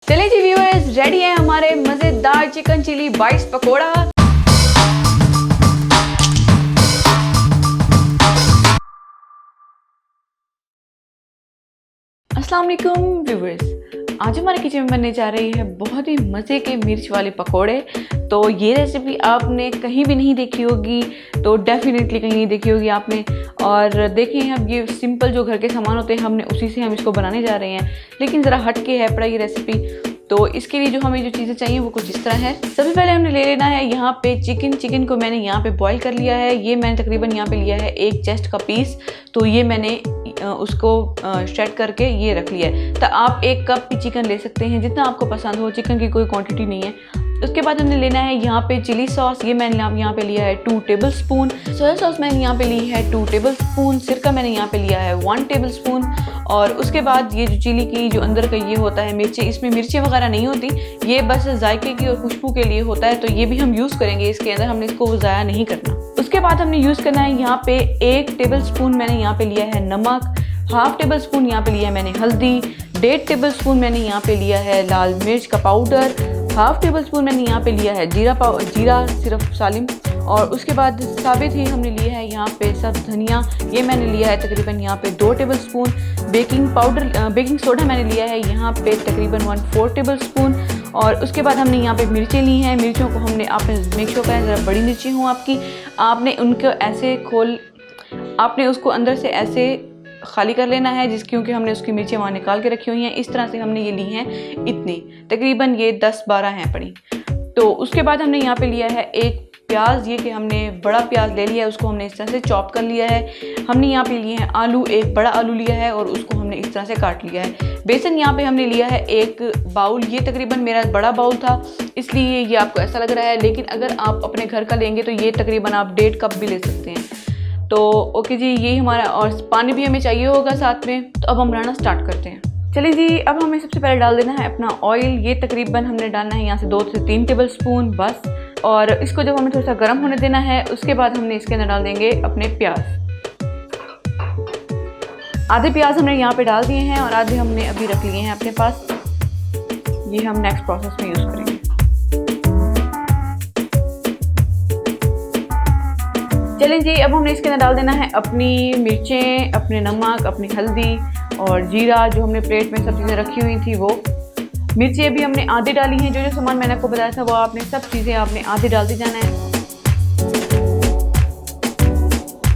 चलिए जी viewers, ready है हमारे मजेदार चिकन चिली बाइट्स पकोड़ा। अस्सलाम वालेकुम व्यूअर्स, आज हमारे किचन में बनने जा रही है बहुत ही मज़े के मिर्च वाले पकोड़े। तो ये रेसिपी आपने कहीं भी नहीं देखी होगी, तो डेफिनेटली कहीं नहीं देखी होगी आपने। और देखिए, अब ये सिंपल जो घर के सामान होते हैं हमने उसी से हम इसको बनाने जा रहे हैं, लेकिन ज़रा हट के है पड़ा ये रेसिपी। तो इसके लिए जो हमें जो चीज़ें चाहिए वो कुछ इस तरह है। सबसे पहले हमने ले लेना है यहाँ पे चिकन को मैंने यहाँ पे बॉईल कर लिया है। ये मैंने तकरीबन यहाँ पे लिया है एक चेस्ट का पीस। तो ये मैंने उसको श्रेड करके ये रख लिया है। तो आप एक कप भी चिकन ले सकते हैं, जितना आपको पसंद हो, चिकन की कोई क्वांटिटी नहीं है। उसके बाद हमने लेना है यहाँ पे चिली सॉस। ये मैंने यहाँ पे लिया है 2 टेबल स्पून। सोया सॉस मैंने यहाँ पे ली है 2 टेबल स्पून। सिरका मैंने यहाँ पे लिया है 1 टेबल स्पून। और उसके बाद ये जो चिली की जो अंदर का ये होता है मिर्ची, इसमें मिर्ची वगैरह नहीं होती, ये बस जायके की और खुशबू के लिए होता है। तो ये भी हम यूज़ करेंगे इसके अंदर, हमने इसको ज़ाया नहीं करना। उसके बाद हमने यूज़ करना है यहाँ पे 1 टेबल स्पून मैंने यहाँ पे लिया है नमक, 1/2 टेबल स्पून यहाँ पे लिया है मैंने हल्दी, 1.5 टेबल स्पून मैंने यहाँ पे लिया है लाल मिर्च का पाउडर, 1/2 टेबल स्पून मैंने यहाँ पे लिया है जीरा सिर्फ सालिम। और उसके बाद साबित ही हमने लिया है यहाँ पे सब धनिया। ये मैंने लिया है तकरीबन यहाँ पे 2 टेबल स्पून। बेकिंग सोडा मैंने लिया है यहाँ पे तकरीबन 1/4 टेबल स्पून। और उसके बाद हमने यहाँ पे मिर्चें ली हैं। मिर्चों को हमने आपने मेक श्योर करें ज़रा बड़ी मिर्ची हों आपकी। आपने उनको ऐसे आपने उसको अंदर से ऐसे खाली कर लेना है, क्योंकि हमने उसकी मिर्चें वहाँ निकाल के रखी हुई हैं। इस तरह से हमने ये ली हैं, इतनी तकरीबन ये 10-12 हैं पड़ी। तो उसके बाद हमने यहाँ पे लिया है एक प्याज। ये कि हमने बड़ा प्याज ले लिया है, उसको हमने इस तरह से चॉप कर लिया है। हमने यहाँ पे लिए हैं आलू, एक बड़ा आलू लिया है और उसको हमने इस तरह से काट लिया है। बेसन यहाँ पे हमने लिया है एक बाउल। ये तकरीबन मेरा बड़ा बाउल था, इसलिए ये आपको ऐसा लग रहा है, लेकिन अगर आप अपने घर का लेंगे तो ये तकरीबन आप 1.5 कप भी ले सकते हैं। तो ओके जी, यही हमारा, और पानी भी हमें चाहिए होगा साथ में। तो अब हम बनाना स्टार्ट करते हैं। चलिए जी, अब हमें सबसे पहले डाल देना है अपना ऑयल। ये तकरीबन हमने डालना है यहाँ से 2 से 3 टेबल स्पून बस। और इसको जब हमें थोड़ा सा गर्म होने देना है, उसके बाद हमने इसके अंदर डाल देंगे अपने प्याज। आधे प्याज हमने यहाँ पे डाल दिए हैं और आधे हमने अभी रख लिए हैं अपने पास। ये हम नेक्स्ट प्रोसेस में यूज़ करेंगे। चलें जी, अब हमने इसके अंदर डाल देना है अपनी मिर्चें, अपने नमक, अपनी हल्दी और जीरा, जो हमने प्लेट में सब चीज़ें रखी हुई थी वो। मिर्चें भी हमने आधी डाली हैं। जो सामान मैंने आपको बताया था वो आपने सब चीज़ें आपने आधी डालते जाना है।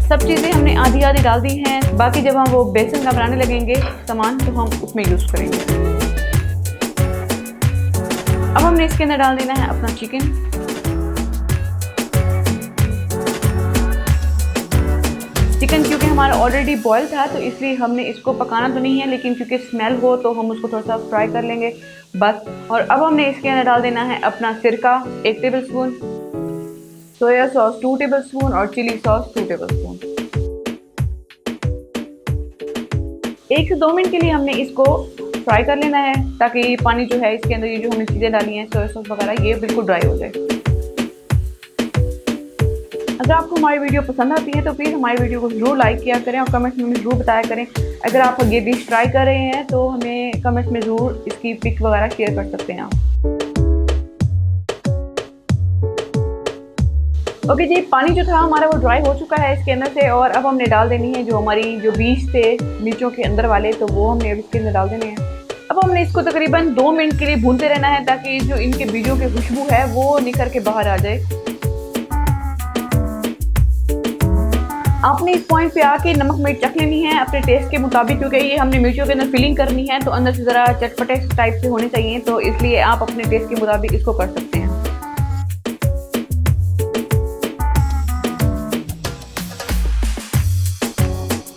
सब चीज़ें हमने आधी आधी डाल दी हैं। बाकी जब हम वो बेसन का बनाने लगेंगे सामान, तो हम उसमें यूज़ करेंगे। अब हमने इसके अंदर डाल देना है अपना चिकन। चिकन क्योंकि हमारा ऑलरेडी बॉयल था, तो इसलिए हमने इसको पकाना तो नहीं है, लेकिन क्योंकि स्मेल हो तो हम उसको थोड़ा सा फ्राई कर लेंगे बस। और अब हमने इसके अंदर डाल देना है अपना सिरका 1 table spoon, soya sauce 2 table spoon और चिली सॉस 2 टेबल स्पून। 1 से 2 मिनट के लिए हमने इसको फ्राई कर लेना है, ताकि पानी जो है इसके अंदर, ये जो हमने चीज़ें डाली हैं सोया सॉस वगैरह, ये बिल्कुल ड्राई हो जाए। अगर आपको हमारी वीडियो पसंद आती है तो प्लीज़ हमारी वीडियो को ज़रूर लाइक किया करें और कमेंट्स में ज़रूर बताया करें। अगर आप ये डिश ट्राई कर रहे हैं तो हमें कमेंट्स में ज़रूर इसकी पिक वगैरह शेयर कर सकते हैं आप। ओके जी, पानी जो था हमारा वो ड्राई हो चुका है इसके अंदर से। और अब हमने डाल देनी है जो हमारी जो बीज थे मिर्चों के अंदर वाले, तो वो हमने अब इसके अंदर डाल देने हैं। अब हमने इसको तकरीबन 2 मिनट के लिए भूनते रहना है, ताकि जो इनके बीजों की खुशबू है वो निकल के बाहर आ जाए। आपने इस पॉइंट पे आके नमक मिर्च चख लेनी है अपने टेस्ट के मुताबिक, क्योंकि ये हमने मिर्चों के अंदर फिलिंग करनी है, तो अंदर से ज़रा चटपटे टाइप से होने चाहिए, तो इसलिए आप अपने टेस्ट के मुताबिक इसको कर सकते हैं।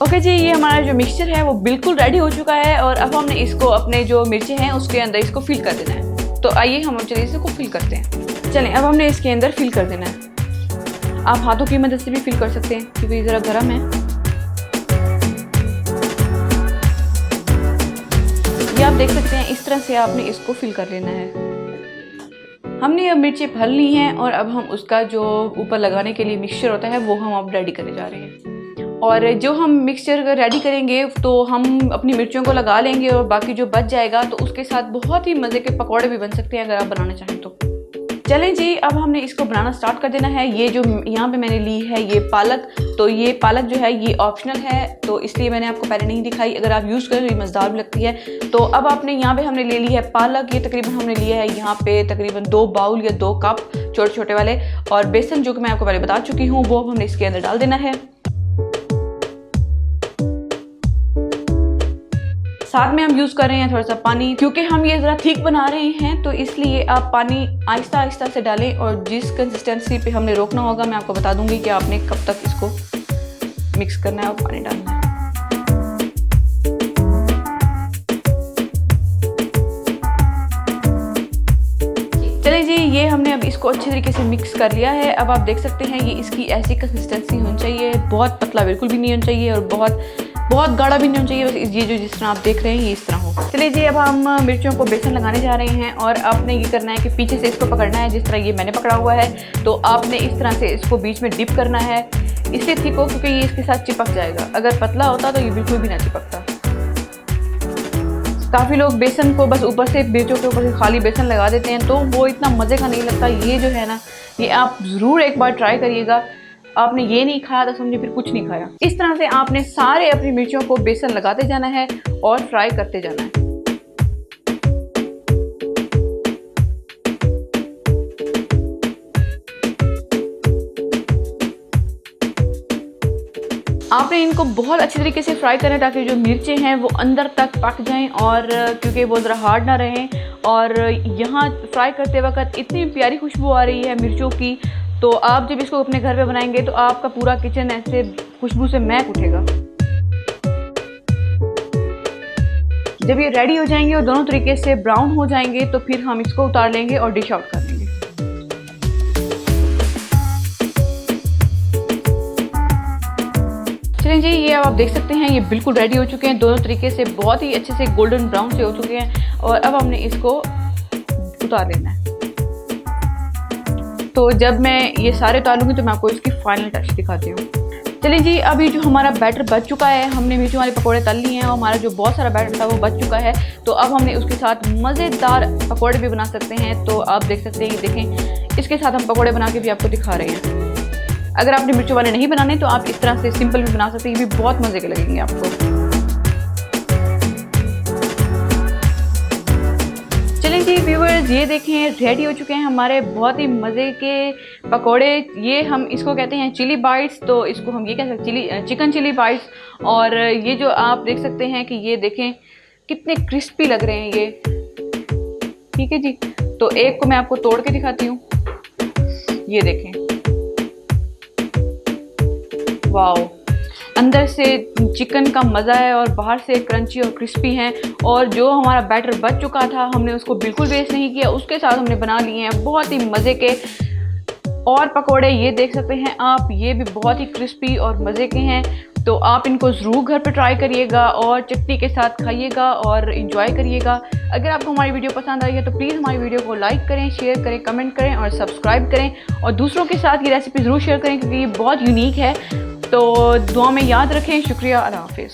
ओके जी, ये हमारा जो मिक्सचर है वो बिल्कुल रेडी हो चुका है। और अब हमने इसको अपने जो मिर्चें हैं उसके अंदर इसको फिल कर देना है। तो आइए हम चलिए इसको फिल करते हैं। चलें, अब हमने इसके अंदर फिल कर देना है। आप हाथों की मदद से भी फिल कर सकते हैं, क्योंकि ये ज़रा गर्म है। ये आप देख सकते हैं, इस तरह से आपने इसको फिल कर लेना है। हमने अब मिर्चें भर ली हैं और अब हम उसका जो ऊपर लगाने के लिए मिक्सचर होता है वो हम अब रेडी करने जा रहे हैं। और जो हम मिक्सचर रेडी करेंगे तो हम अपनी मिर्चों को लगा लेंगे और बाकी जो बच जाएगा तो उसके साथ बहुत ही मज़े के पकौड़े भी बन सकते हैं अगर आप बनाना चाहें तो। चलें जी, अब हमने इसको बनाना स्टार्ट कर देना है। ये जो यहाँ पे मैंने ली है ये पालक, तो ये पालक जो है ये ऑप्शनल है, तो इसलिए मैंने आपको पहले नहीं दिखाई। अगर आप यूज़ करें तो ये मज़ेदार भी लगती है। तो अब आपने यहाँ पे हमने ले ली है पालक। ये तकरीबन हमने लिया है यहाँ पे तकरीबन 2 बाउल या 2 कप छोटे छोटे वाले। और बेसन जो कि मैं आपको पहले बता चुकी हूँ वो हमने इसके अंदर डाल देना है। साथ में हम यूज़ कर रहे हैं थोड़ा सा पानी, क्योंकि हम ये ज़रा थिक बना रहे हैं तो इसलिए आप पानी आहिस्ता आहिस्ता से डालें। और जिस कंसिस्टेंसी पे हमने रोकना होगा मैं आपको बता दूंगी कि आपने कब तक इसको मिक्स करना है और पानी डालना है। चलिए जी, ये हमने अब इसको अच्छे तरीके से मिक्स कर लिया है। अब आप देख सकते हैं ये इसकी ऐसी कंसिस्टेंसी होनी चाहिए, बहुत पतला बिल्कुल भी नहीं होना चाहिए और बहुत गाढ़ा भी नहीं होना चाहिए। बस ये जो जिस तरह आप देख रहे हैं ये इस तरह हो। चलिए जी, अब हम मिर्चों को बेसन लगाने जा रहे हैं और आपने ये करना है कि पीछे से इसको पकड़ना है, जिस तरह ये मैंने पकड़ा हुआ है। तो आपने इस तरह से इसको बीच में डिप करना है, इसलिए थिक हो क्योंकि ये इसके साथ चिपक जाएगा। अगर पतला होता तो ये बिल्कुल भी ना चिपकता। काफ़ी लोग बेसन को बस ऊपर से, मिर्चों के ऊपर से खाली बेसन लगा देते हैं, तो वो इतना मज़े का नहीं लगता। ये जो है ना, ये आप ज़रूर एक बार ट्राई करिएगा। आपने ये नहीं खाया तो समझे फिर कुछ नहीं खाया। इस तरह से आपने सारे अपनी मिर्चों को बेसन लगाते जाना है और फ्राई करते जाना है। आपने इनको बहुत अच्छी तरीके से फ्राई करना है ताकि जो मिर्चें हैं वो अंदर तक पक जाएं और क्योंकि वो ज़रा हार्ड ना रहें। और यहाँ फ्राई करते वक्त इतनी प्यारी खुशबू आ रही है मिर्चों की, तो आप जब इसको अपने घर पे बनाएंगे तो आपका पूरा किचन ऐसे खुशबू से महक उठेगा। जब ये रेडी हो जाएंगे और दोनों तरीके से ब्राउन हो जाएंगे तो फिर हम इसको उतार लेंगे और डिश आउट कर लेंगे। चलिए जी, ये अब आप देख सकते हैं ये बिल्कुल रेडी हो चुके हैं, दोनों तरीके से बहुत ही अच्छे से गोल्डन ब्राउन से हो चुके हैं। और अब हमने इसको उतार लेना है। तो जब मैं ये सारे उतारूंगी तो मैं आपको इसकी फाइनल टच दिखाती हूँ। चलिए जी, अभी जो हमारा बैटर बच चुका है, हमने मिर्चों वाले पकौड़े तल लिए हैं और हमारा जो बहुत सारा बैटर था वो बच चुका है। तो अब हमने उसके साथ मज़ेदार पकौड़े भी बना सकते हैं। तो आप देख सकते हैं, ये देखें, इसके साथ हम पकौड़े बना के भी आपको दिखा रहे हैं। अगर आपने मिर्चों वाले नहीं बनाने तो आप इस तरह से सिंपल भी बना सकते हैं, ये भी बहुत मज़े के लगेंगे आपको। चलिए जी व्यूअर्स, ये देखें रेडी हो चुके हैं हमारे बहुत ही मज़े के पकोड़े। ये हम इसको कहते हैं चिली बाइट्स, तो इसको हम ये कह सकते हैं चिकन चिली बाइट्स। और ये जो आप देख सकते हैं कि ये देखें कितने क्रिस्पी लग रहे हैं ये। ठीक है जी, तो एक को मैं आपको तोड़ के दिखाती हूँ। ये देखें, वाओ, अंदर से चिकन का मज़ा है और बाहर से क्रंची और क्रिस्पी हैं। और जो हमारा बैटर बच चुका था हमने उसको बिल्कुल वेस्ट नहीं किया, उसके साथ हमने बना लिए हैं बहुत ही मज़े के और पकोड़े। ये देख सकते हैं आप, ये भी बहुत ही क्रिस्पी और मज़े के हैं। तो आप इनको ज़रूर घर पर ट्राई करिएगा और चटनी के साथ खाइएगा और इन्जॉय करिएगा। अगर आपको हमारी वीडियो पसंद आई है तो प्लीज़ हमारी वीडियो को लाइक करें, शेयर करें, कमेंट करें और सब्सक्राइब करें। और दूसरों के साथ ये रेसिपी ज़रूर शेयर करें क्योंकि ये बहुत यूनिक है। तो दुआ में याद रखें। शुक्रिया, अल्लाह हाफिज़।